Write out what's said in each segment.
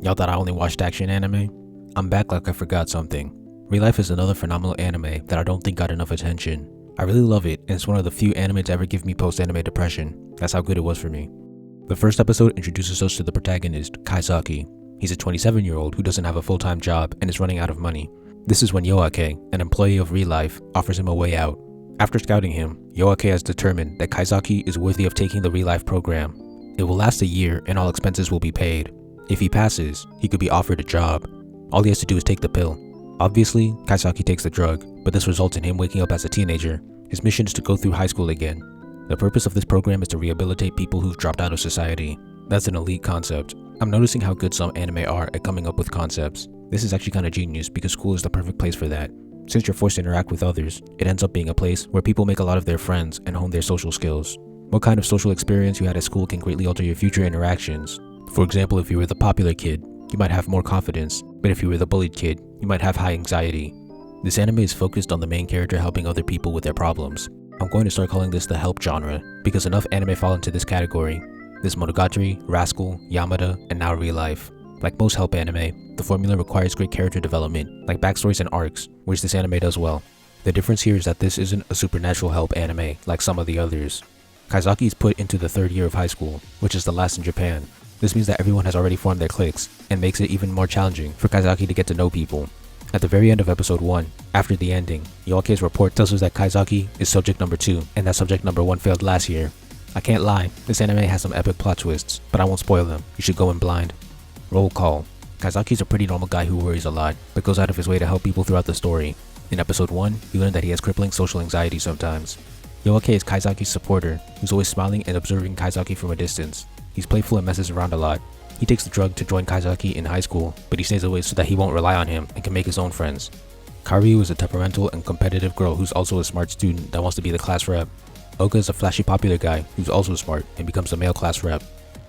Y'all thought I only watched action anime? I'm back like I forgot something. Relife is another phenomenal anime that I don't think got enough attention. I really love it, and it's one of the few anime to ever give me post-anime depression. That's how good it was for me. The first episode introduces us to the protagonist, Kaizaki. He's a 27-year-old who doesn't have a full-time job and is running out of money. This is when Yoake, an employee of Relife, offers him a way out. After scouting him, Yoake has determined that Kaizaki is worthy of taking the Relife program. It will last a year and all expenses will be paid. If he passes, he could be offered a job. All he has to do is take the pill. Obviously, Kaizaki takes the drug, but this results in him waking up as a teenager. His mission is to go through high school again. The purpose of this program is to rehabilitate people who've dropped out of society. That's an elite concept. I'm noticing how good some anime are at coming up with concepts. This is actually kind of genius because school is the perfect place for that. Since you're forced to interact with others, it ends up being a place where people make a lot of their friends and hone their social skills. What kind of social experience you had at school can greatly alter your future interactions. For example, if you were the popular kid, you might have more confidence, but if you were the bullied kid, you might have high anxiety. This anime is focused on the main character helping other people with their problems. I'm going to start calling this the help genre, because enough anime fall into this category. There's Monogatari, Rascal, Yamada, and now Relife. Like most help anime, the formula requires great character development, like backstories and arcs, which this anime does well. The difference here is that this isn't a supernatural help anime like some of the others. Kaizaki is put into the third year of high school, which is the last in Japan. This means that everyone has already formed their cliques, and makes it even more challenging for Kaizaki to get to know people. At the very end of episode 1, after the ending, Yoake's report tells us that Kaizaki is subject number 2, and that subject number 1 failed last year. I can't lie, this anime has some epic plot twists, but I won't spoil them. You should go in blind. Roll call. Kaizaki's a pretty normal guy who worries a lot, but goes out of his way to help people throughout the story. In episode 1, we learn that he has crippling social anxiety sometimes. Yoake is Kaizaki's supporter, who's always smiling and observing Kaizaki from a distance. He's playful and messes around a lot. He takes the drug to join Kaizaki in high school, but he stays away so that he won't rely on him and can make his own friends. Kariu is a temperamental and competitive girl who's also a smart student that wants to be the class rep. Oga is a flashy popular guy who's also smart and becomes the male class rep.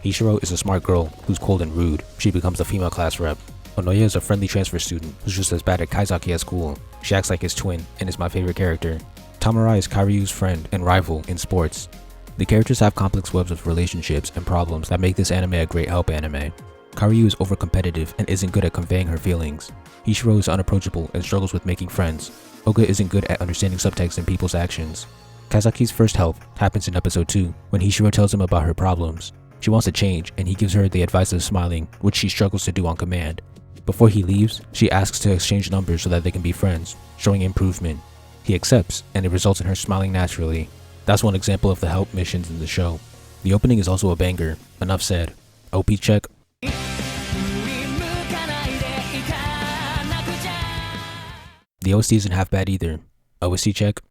Hishiro is a smart girl who's cold and rude. She becomes the female class rep. Onoya is a friendly transfer student who's just as bad at Kaizaki at school. She acts like his twin and is my favorite character. Tamarai is Kariu's friend and rival in sports. The characters have complex webs of relationships and problems that make this anime a great help anime. Kariu is overcompetitive and isn't good at conveying her feelings. Hishiro is unapproachable and struggles with making friends. Oga isn't good at understanding subtext in people's actions. Kaizaki's first help happens in episode 2 when Hishiro tells him about her problems. She wants to change and he gives her the advice of smiling, which she struggles to do on command. Before he leaves, she asks to exchange numbers so that they can be friends, showing improvement. He accepts and it results in her smiling naturally. That's one example of the help missions in the show. The opening is also a banger. Enough said. OP check. The OST isn't half bad either. OST check.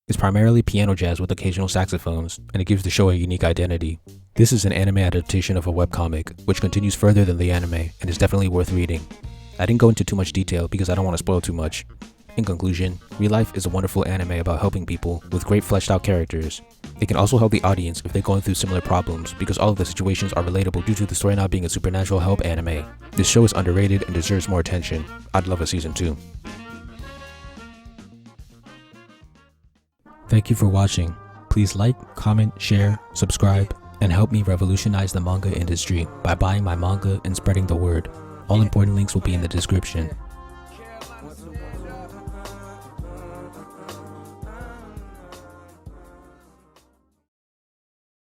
It's primarily piano jazz with occasional saxophones, and it gives the show a unique identity. This is an anime adaptation of a webcomic, which continues further than the anime and is definitely worth reading. I didn't go into too much detail because I don't want to spoil too much. In conclusion, Relife is a wonderful anime about helping people with great fleshed out characters. It can also help the audience if they're going through similar problems because all of the situations are relatable due to the story not being a supernatural help anime. This show is underrated and deserves more attention. I'd love a season 2. Thank you for watching. Please like, comment, share, subscribe, and help me revolutionize the manga industry by buying my manga and spreading the word. All important links will be in the description.